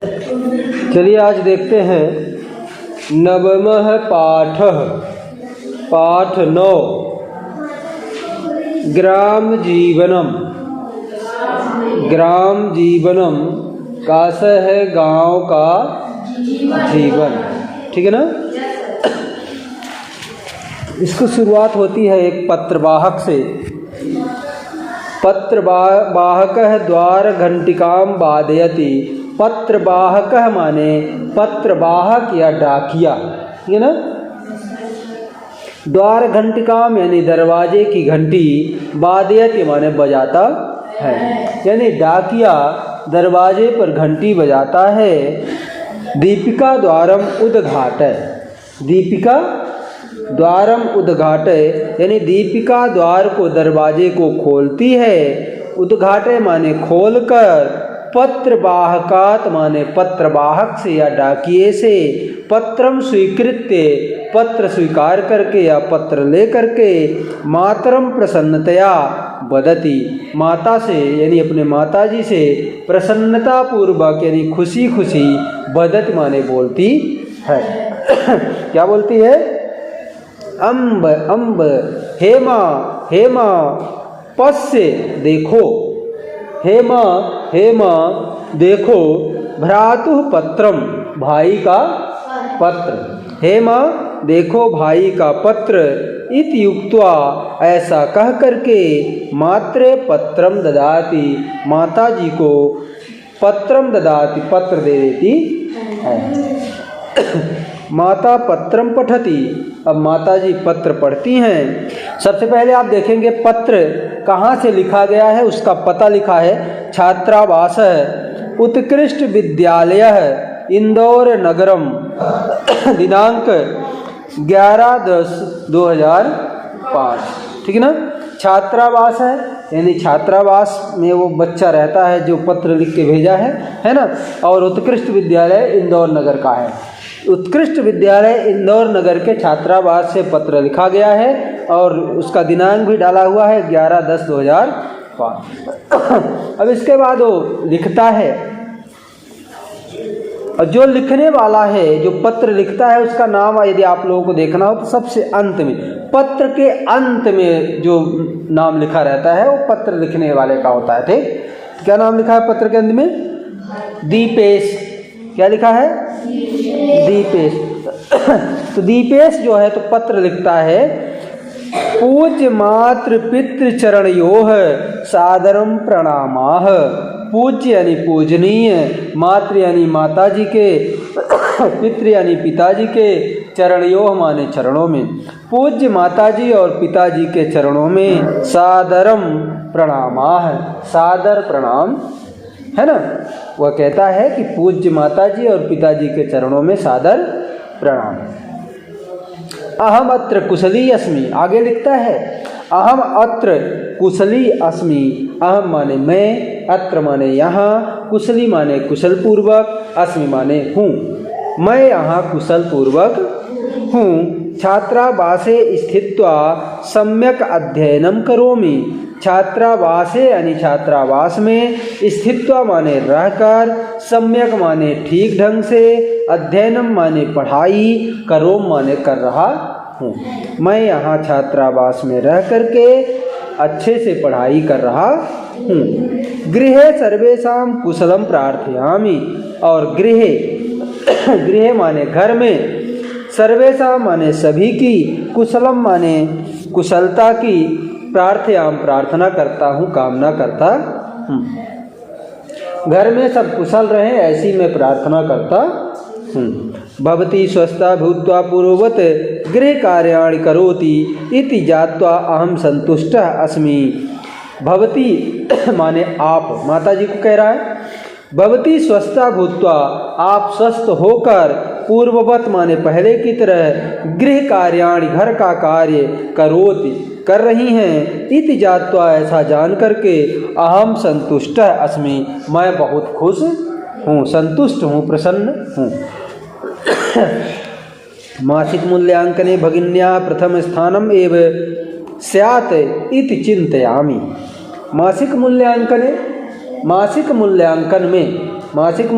चलिए आज देखते हैं नवमः पाठः पाठ 9 ग्राम जीवनम। ग्राम जीवनम का से है गांव का जीवन, ठीक है ना। इसको शुरुआत होती है एक पत्रवाहक से। पत्रवाहक द्वार घंटिकाम वादयति। पत्रवाहक माने पत्रवाहक या डाकिया, ये ना। द्वार घंटिकाम यानी दरवाजे की घंटी, वादयति माने बजाता है, यानी डाकिया दरवाजे पर घंटी बजाता है। दीपिका द्वारम उद्घाटय। दीपिका द्वारम उद्घाटय यानी दीपिका द्वार को दरवाजे को खोलती है। उद्घाटय माने खोलकर। पत्रवाहकात माने पत्रवाहक से या डाकिये से। पत्रम स्वीकृत्य पत्र स्वीकार करके या पत्र ले करके। मातरम प्रसन्नतया वदति माता से यानी अपने माताजी से प्रसन्नता पूर्वक यानी खुशी खुशी वदति माने बोलती है। क्या बोलती है? अम्ब अम्ब, हेमा हेमा, पश्य देखो, हेमा हेमा देखो। भ्रातुः पत्रम भाई का पत्र, हेमा देखो भाई का पत्र। इति युक्त्वा ऐसा कह करके मात्रे पत्रम ददाति माता जी को पत्रम ददाति पत्र दे देती है। माता पत्रम पठति, अब माता जी पत्र पढ़ती हैं। सबसे पहले आप देखेंगे पत्र कहाँ से लिखा गया है, उसका पता लिखा है छात्रावास उत्कृष्ट विद्यालय इंदौर नगरम, दिनांक 11/10/2005, ठीक है ना। छात्रावास है यानी छात्रावास में वो बच्चा रहता है जो पत्र लिख के भेजा है ना। और उत्कृष्ट विद्यालय इंदौर नगर का है। उत्कृष्ट विद्यालय इंदौर नगर के छात्रावास से पत्र लिखा गया है और उसका दिनांक भी डाला हुआ है 11/10/2005। अब इसके बाद वो लिखता है, और जो लिखने वाला है जो पत्र लिखता है उसका नाम यदि आप लोगों को देखना हो तो सबसे अंत में, पत्र के अंत में जो नाम लिखा रहता है वो पत्र लिखने वाले का होता है, ठीक। क्या नाम लिखा है पत्र के अंत में? दीपेश। क्या लिखा है? दीपेश। तो दीपेश जो है तो पत्र लिखता है। पूज्य मातृ पितृ चरणयोः सादरम प्रणामाः। पूज्य यानी पूजनीय, मातृ यानी माता जी के, पितृ यानी पिताजी के, चरणयोः माने चरणों में। पूज्य माताजी और पिताजी के चरणों में सादरम प्रणामाः, सादर प्रणाम है ना। वह कहता है कि पूज्य माताजी और पिताजी के चरणों में सादर प्रणाम। अहम अत्र कुशली अस्मि, आगे लिखता है अहम अत्र कुशली अस्मि। अहम माने मैं, अत्र माने यहाँ, कुशली माने कुशल पूर्वक, अस्मि माने हूँ, मैं यहाँ कुशल पूर्वक हूँ। छात्रावासे स्थित्वा सम्यक अध्ययनम करोमि। छात्रावासे यानी छात्रावास में, स्थित्वा माने रहकर, सम्यक माने ठीक ढंग से, अध्ययनम माने पढ़ाई, करोम माने कर रहा हूँ। मैं यहाँ छात्रावास में रह करके अच्छे से पढ़ाई कर रहा हूँ। गृहे सर्वेषां कुशलम प्रार्थयामि, और गृहे गृह माने घर में, सर्वेषां माने सभी की, कुशलम माने कुशलता की, प्रार्थयाम प्रार्थना करता हूँ, कामना करता हूँ। घर में सब कुशल रहें ऐसी मैं प्रार्थना करता हूँ। भवती स्वस्था भूत्वा पूर्ववत गृह कार्याणि करोति इति जात्वा अहम संतुष्टः अस्मि। भवती माने आप, माता जी को कह रहा है। भवती स्वस्था भूत्वा आप स्वस्थ होकर, पूर्ववत माने पहले की तरह, गृह कार्याणि घर का कार्य, करोति कर रही हैं। इति जात्वा ऐसा जान करके, अहम संतुष्ट अस्मि मैं बहुत खुश हूँ, संतुष्ट हूँ, प्रसन्न हूँ। मासिक मूल्यांकने भगिन्या प्रथम स्थानम एव स्यात् इति चिंतयामि। मासिक मूल्यांकन में मासिक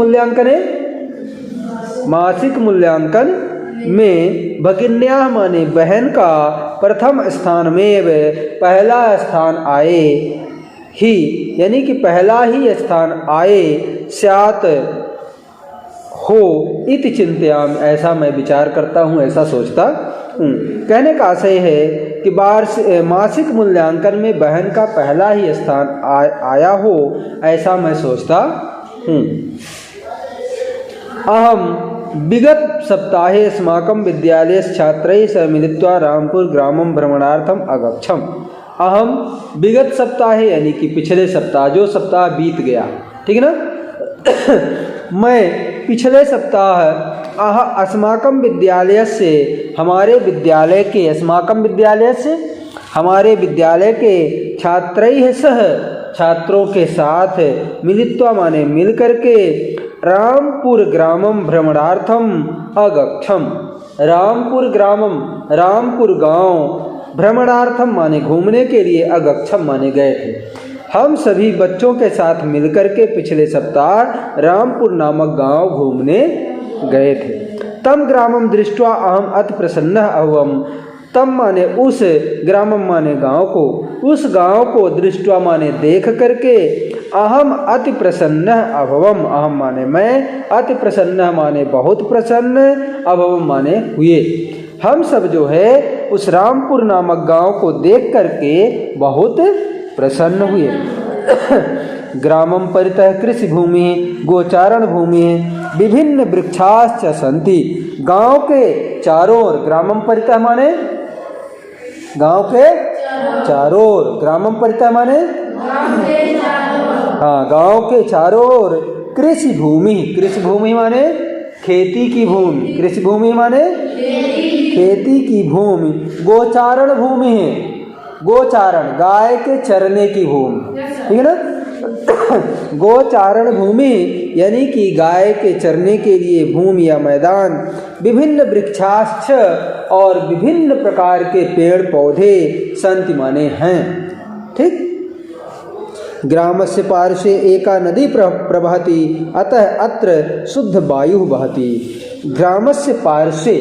मूल्यांकन में भगिन्याः माने बहन का प्रथम स्थान में पहला स्थान आए ही, यानी कि पहला ही स्थान आए, स्यात् हो इति चिंतयामि, ऐसा मैं विचार करता हूँ, ऐसा सोचता हूँ। कहने का आशय है कि मासिक मूल्यांकन में बहन का पहला ही स्थान आया हो, ऐसा मैं सोचता हूँ। अहम विगत सप्ताहे अस्माकं विद्यालयस्य छात्रैः सह मिलित्वा रामपुर ग्रामं भ्रमणार्थम अगच्छम। अहम विगत सप्ताहे यानी कि पिछले सप्ताह, जो सप्ताह बीत गया, ठीक है ना। मैं पिछले सप्ताह अस्माकं विद्यालय से, हमारे विद्यालय के, अस्माकं विद्यालय से हमारे विद्यालय के छात्रैः सह, छात्रों के साथ, मिलित्वा माने मिल करके, रामपुर ग्रामम भ्रमणार्थम अगच्छम। रामपुर ग्रामम, रामपुर गांव, भ्रमणार्थम माने घूमने के लिए, अगच्छम माने गए थे। हम सभी बच्चों के साथ मिलकर के पिछले सप्ताह रामपुर नामक गांव घूमने गए थे। तम ग्रामम दृष्ट्वा अहम अति प्रसन्नः अभवम। तम माने उस, ग्रामम माने गांव को, उस गांव को दृष्ट्वा माने देख करके, अहम अति प्रसन्न अभवम, अहम माने मैं, अति प्रसन्न माने बहुत प्रसन्न, अभवम माने हुए। हम सब जो है उस रामपुर नामक गांव को देख करके बहुत प्रसन्न हुए। ग्रामम परितः कृषि भूमि गोचारण भूमि विभिन्न वृक्षाश्च सन्ति। गांव के चारों ओर, ग्रामम परितः माने गांव के चारों ओर, ग्रामम परितः माने हाँ, गांव के चारों ओर कृषि भूमि, कृषि भूमि माने खेती की भूमि, कृषि भूमि माने खेती की भूमि, गोचारण भूमि है, गोचारण गाय के चरने की भूमि, ठीक है ना। गोचारण भूमि यानी कि गाय के चरने के लिए भूमि या मैदान, विभिन्न वृक्षाश्च और विभिन्न प्रकार के पेड़ पौधे सन्ति माने हैं, ठीक। ग्रामस्य पार्श्वे एका नदी प्रवहति अतः अत्र शुद्ध वायु बहति। ग्रामस्य पार्श्वे,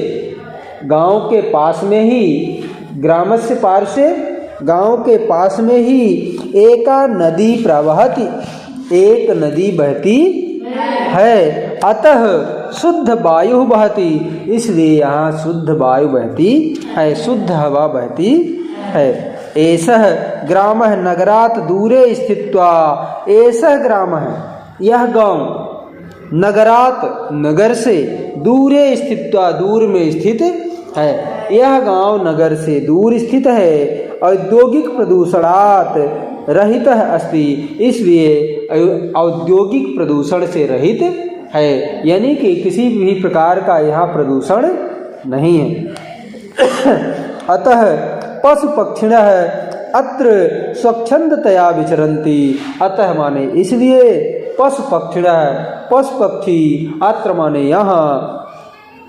गांव के पास में ही, ग्रामस्य पार्श्वे गांव के पास में ही, एका नदी प्रवहति, एक नदी बहती है, अतः शुद्ध वायु बहती, इसलिए यहाँ शुद्ध वायु बहती है, शुद्ध हवा बहती है। एषः ग्रामः नगरात् दूरे स्थित्वा, एषः ग्रामः यह गांव, नगरात् नगर से, दूरे स्थित्वा दूर में स्थित है, यह गांव नगर से दूर स्थित है। औद्योगिक प्रदूषणात् रहित अस्ति, इसलिए औद्योगिक प्रदूषण से रहित है, यानी कि किसी भी प्रकार का यहाँ प्रदूषण नहीं है। अतः पशु पक्षिणः अत्र स्वच्छंदतया विचरन्ति। अतः माने इसलिए, पशु पक्षिणः, पशु पक्षी, अत्र माने यहाँ,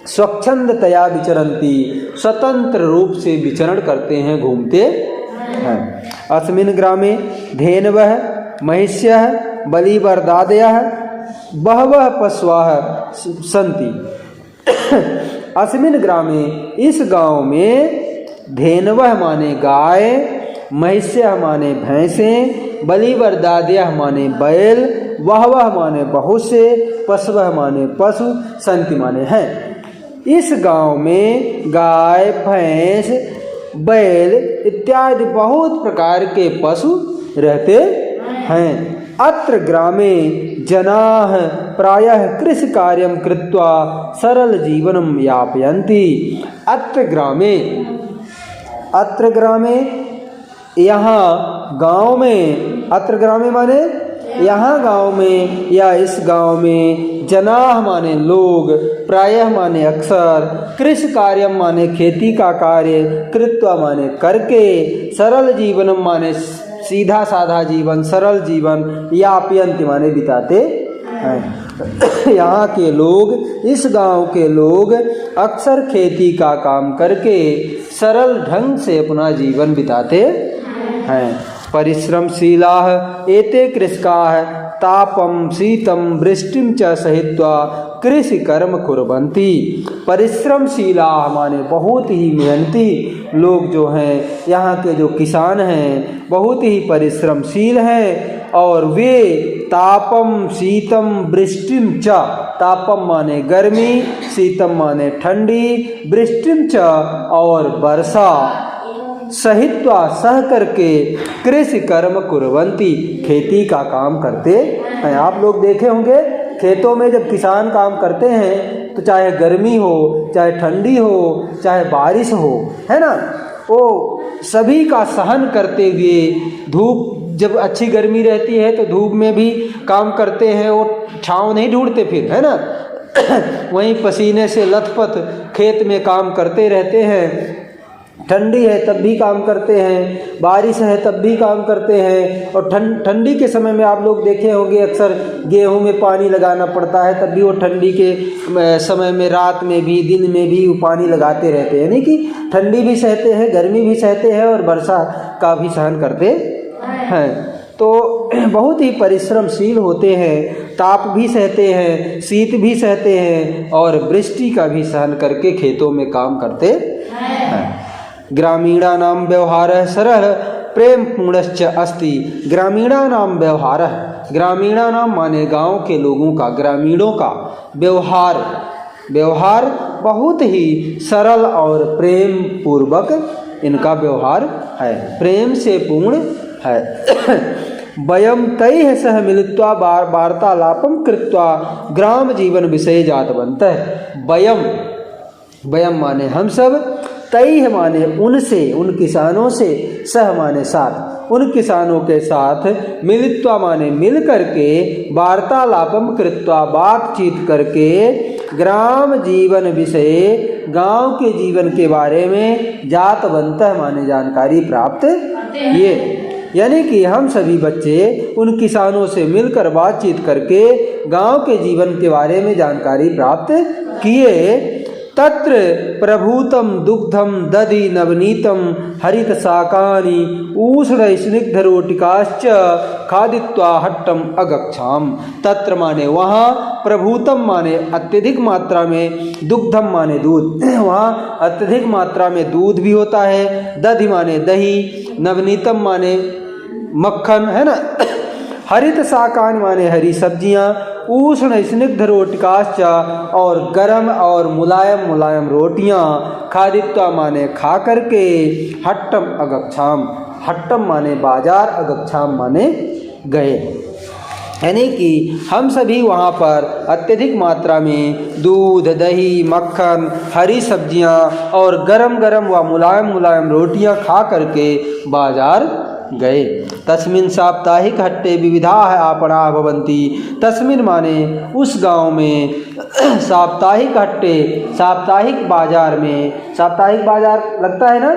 स्वच्छंदतया विचरन्ति, स्वतंत्र रूप से विचरण करते हैं, घूमते हैं। अस्मिन् ग्रामे धेनवः महिष्यः बलिवर्दादयः बहवः पशवः सन्ति। अस्मिन् ग्रामे, इस गांव में, धेनवः माने गाय, महिष्यः माने भैंसें, बलिवर्दादयः माने बैल, बहवः माने बहुत से, पशवः माने पशु, सन्ति माने हैं। इस गांव में गाय, भैंस, बैल इत्यादि बहुत प्रकार के पशु रहते हैं। अत्र ग्रामे जनाः प्रायः कृषि कार्यं कृत्वा सरल जीवनं यापयन्ति। अत्र ग्रामे, अत्र ग्रामे यहाँ गांव में, अत्र ग्रामे माने यहाँ गांव में या इस गांव में, जनाः माने लोग, प्रायः माने अक्सर, कृषि कार्यम माने खेती का कार्य, कृत्वा माने करके, सरल जीवनम माने सीधा साधा जीवन, सरल जीवन, यापयन्ति माने बिताते हैं। यहाँ के लोग, इस गांव के लोग अक्सर खेती का काम करके सरल ढंग से अपना जीवन बिताते हैं। परिश्रमशीलाः एते कृषकाः तापम शीतम वृष्टिम च सहित्वा कृषि कर्म कुर्वन्ति। परिश्रमशीला माने बहुत ही मेहनती लोग जो हैं, यहाँ के जो किसान हैं बहुत ही परिश्रमशील हैं और वे तापम शीतम वृष्टिम च, तापम माने गर्मी, शीतम माने ठंडी, वृष्टिम च और वर्षा, सहित्वा सह करके कृषि कर्म कुर्वन्ति खेती का काम करते हैं। आप लोग देखे होंगे खेतों में जब किसान काम करते हैं तो चाहे गर्मी हो, चाहे ठंडी हो, चाहे बारिश हो, है ना, वो सभी का सहन करते हुए, धूप जब अच्छी गर्मी रहती है तो धूप में भी काम करते हैं, वो छाँव नहीं ढूंढते फिर, है ना वहीं पसीने से लथपथ खेत में काम करते रहते हैं। ठंडी है तब भी काम करते हैं, बारिश है तब भी काम करते हैं। और ठंडी के समय में आप लोग देखे होंगे अक्सर गेहूं में पानी लगाना पड़ता है, तब भी वो ठंडी के समय में रात में भी दिन में भी वो पानी लगाते रहते हैं, यानी कि ठंडी भी सहते हैं, गर्मी भी सहते हैं और वर्षा का भी सहन करते हैं। तो बहुत ही परिश्रमशील होते हैं, ताप भी सहते हैं, शीत भी सहते हैं और वृष्टि का भी सहन करके खेतों में काम करते हैं। ग्रामीणानां व्यवहारः सरलः प्रेम पूर्णश्च अस्ति। ग्रामीणानां व्यवहारः, ग्रामीणानां माने गांव के लोगों का, ग्रामीणों का व्यवहार बहुत ही सरल और प्रेम पूर्वक इनका व्यवहार है, प्रेम से पूर्ण है। वयं तैः सह मिलित्वा वार्तालापं कृत्वा ग्राम जीवन विषय जातवन्तः। वयम माने हम सब, तैः माने उनसे, उन किसानों से, सह माने साथ, उन किसानों के साथ, मिलित्वा माने मिल करके, वार्तालापम कृत्वा बातचीत करके, ग्राम जीवन विषय गांव के जीवन के बारे में, जातवन्तः माने जानकारी प्राप्त किए। यानी कि हम सभी बच्चे उन किसानों से मिलकर बातचीत करके गांव के जीवन के बारे में जानकारी प्राप्त किए। तत्र प्रभूतम दुग्धम दधि नवनीतम हरित शाकानि उष्ण स्निग्ध रोटिकाश्च खादित्वा हट्टम अगच्छाम। तत्र माने वहाँ, प्रभूतम माने अत्यधिक मात्रा में, दुग्धम माने दूध, वहाँ अत्यधिक मात्रा में दूध भी होता है, दधि माने दही, नवनीतम माने मक्खन, है ना, हरित शाकानि माने हरी सब्जियाँ, उष्ण स्निग्ध रोटिकाश्च और गरम और मुलायम मुलायम रोटियाँ, खादित्वा माने खा करके, हट्टम अगच्छाम, हट्टम माने बाजार, अगच्छाम माने गए। यानी कि हम सभी वहाँ पर अत्यधिक मात्रा में दूध, दही, मक्खन, हरी सब्जियाँ और गरम गरम व मुलायम मुलायम रोटियाँ खा करके बाजार गए। तस्मिन् साप्ताहिक हट्टे विविधाः आपणाः भवन्ति। तस्मिन् माने उस गांव में, साप्ताहिक हट्टे, साप्ताहिक बाजार में, साप्ताहिक बाजार लगता है ना,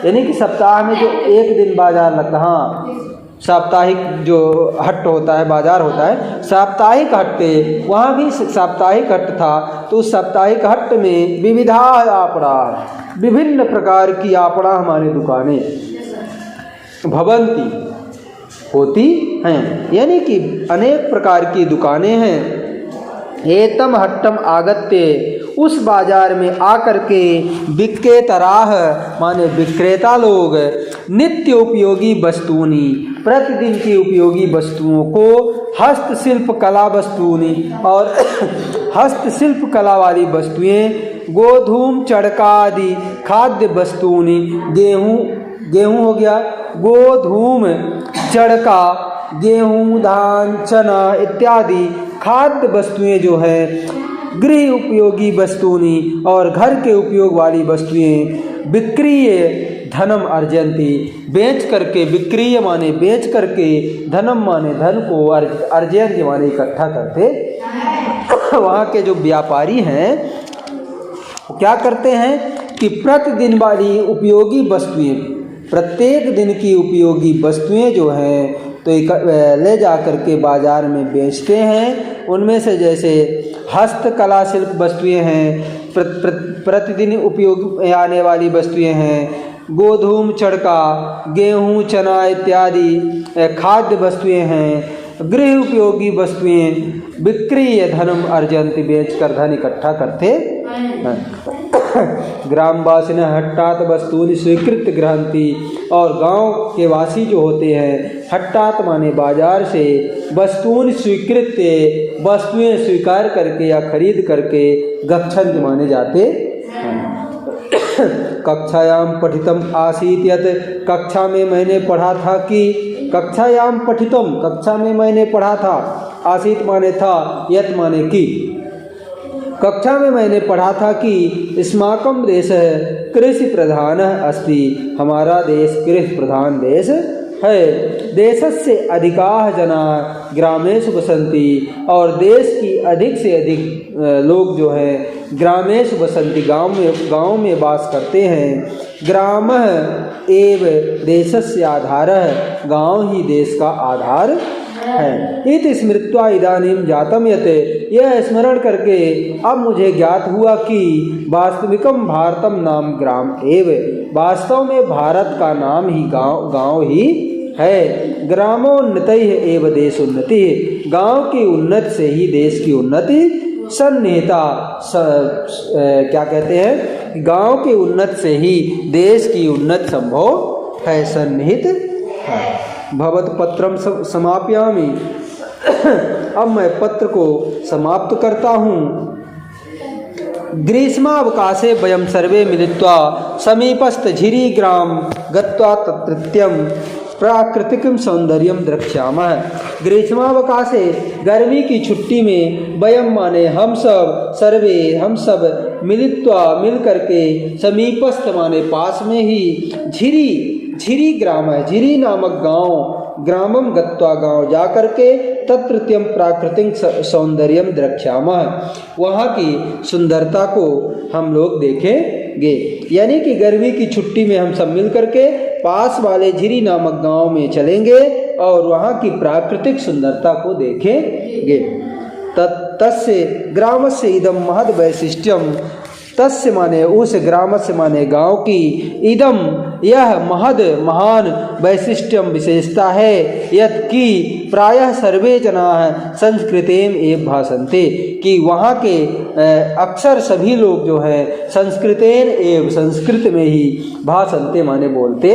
यानी कि सप्ताह में जो एक दिन बाजार लगता, हाँ साप्ताहिक जो हट होता है, बाजार होता है, साप्ताहिक हट्टे, वहाँ भी साप्ताहिक हट था। तो उस साप्ताहिक हट में विविधाः आपणाः, विभिन्न प्रकार की आपणाः माने दुकानें, भवंती होती हैं, यानी कि अनेक प्रकार की दुकानें हैं। एतम हट्टम आगत्य, उस बाजार में आकर के, विक्रेतराह माने विक्रेता लोग, नित्य उपयोगी वस्तुनि, प्रतिदिन की उपयोगी वस्तुओं को, हस्तशिल्प कला वस्तुनि और हस्तशिल्प कला वाली वस्तुएं, गोधूम चड़का आदि खाद्य वस्तुनि, गेहूँ हो गया, गोधूम, चड़का, गेहूँ, धान, चना इत्यादि खाद्य वस्तुएं जो है, गृह उपयोगी वस्तुनि और घर के उपयोग वाली वस्तुएं, विक्रीय धनम अर्जन्ति, बेच करके, विक्रीय माने बेच करके, धनम माने धन को, अर्जन्ति माने इकट्ठा करते। वहाँ के जो व्यापारी हैं वो क्या करते हैं कि प्रतिदिन वाली उपयोगी वस्तुएं, प्रत्येक दिन की उपयोगी वस्तुएं जो हैं तो ले जा कर के बाज़ार में बेचते हैं। उनमें से जैसे हस्तकला शिल्प वस्तुएं हैं, प्रतिदिन उपयोग में आने वाली वस्तुएं हैं, गोधूम, चड़का, गेहूँ, चना इत्यादि खाद्य वस्तुएं हैं। गृह उपयोगी वस्तुएं विक्रय धनम अर्जन्ति, बेचकर धन इकट्ठा करते हैं। ग्रामवासिनः हट्टात् वस्तूनि स्वीकृत्य गृह्णन्ति, और गांव के वासी जो होते हैं हट्टात् माने बाजार से, वस्तूनि स्वीकृत्य वस्तुएं स्वीकार करके या खरीद करके, गच्छन्ति माने जाते हैं। कक्षायाम पठितम आसीत यत्, कक्षा में मैंने पढ़ा था कि, कक्षायाम पठितम कक्षा में मैंने पढ़ा था, आसीत माने था, यत् माने कि, कक्षा में मैंने पढ़ा था कि अस्माकं देशः कृषि प्रधानः अस्ति, हमारा देश कृषि प्रधान देश है। देशस्य अधिकाः जनाः ग्रामेषु वसन्ति, और देश की अधिक से अधिक लोग जो हैं ग्रामेषु वसन्ति, गाँव में वास करते हैं। ग्रामः एव देशस्य आधारः, गाँव ही देश का आधार है। इति स्मृत्वा इदानीं जातम यत्, यह स्मरण करके अब मुझे ज्ञात हुआ कि वास्तविकम भारतम नाम ग्राम एव, वास्तव में भारत का नाम ही गाँव ही है। ग्रामोन्नतैः एव देशोन्नति, गाँव की उन्नति से ही देश की उन्नति सन्निहिता, क्या कहते हैं, गाँव की उन्नति से ही देश की उन्नति संभव है, सन्निहित है। भवत पत्रम समापयामि, अब मैं पत्र को समाप्त करता हूँ। ग्रीष्मावकाशे वयं सर्वे मिलित्वा समीपस्थ झिरी ग्राम गत्वा तत्रत्यं प्राकृतिकं सौंदर्यं द्रक्ष्यामः। ग्रीष्मावकाशे, गर्मी की छुट्टी में, वयम माने हम सब, सर्वे हम सब, मिलित्वा मिल करके, समीपस्थ माने पास में ही, झिरी ग्राम है, झिरी नामक गांव, ग्रामम गत्वा गांव जा करके, तत्रत्यम प्राकृतिक सौंदर्यम द्रक्ष्यामः, वहाँ की सुंदरता को हम लोग देखेंगे। यानी कि गर्मी की छुट्टी में हम सब मिल करके पास वाले झिरी नामक गांव में चलेंगे और वहाँ की प्राकृतिक सुंदरता को देखेंगे। तस्य ग्रामस्य इदम महद वैशिष्ट्यम, तस्य माने उस, ग्रामस्य माने गांव की, इदम यह महद महान, वैशिष्ट्यम विशेषता है, यत् कि प्रायः सर्वे जनाः संस्कृतेन एव भाषन्ते, कि वहाँ के अक्सर सभी लोग जो हैं संस्कृतेन एव, संस्कृत में ही, भाषन्ते माने बोलते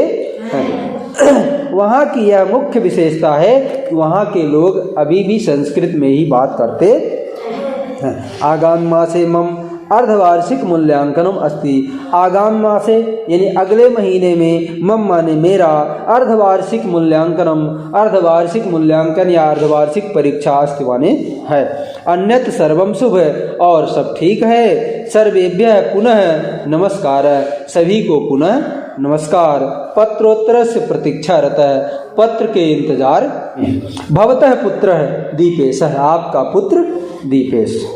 हैं। वहाँ की यह मुख्य विशेषता है कि वहाँ के लोग अभी भी संस्कृत में ही बात करते हैं। आगामी मासे मम अर्धवार्षिक मूल्यांकनम अस्ति, आगामी मासे यानी अगले महीने में, मम माने मेरा, अर्धवार्षिक मूल्यांकनम, अर्धवार्षिक मूल्यांकन या अर्धवार्षिक परीक्षा अस्ति माने है। अन्यत सर्वम शुभ, और सब ठीक है। सर्वेभ्यः पुनः नमस्कार, सभी को पुनः नमस्कार। पत्रोत्तर से प्रतीक्षारत, पत्र के इंतजार। भवतः पुत्रः दीपेश, आपका पुत्र दीपेश।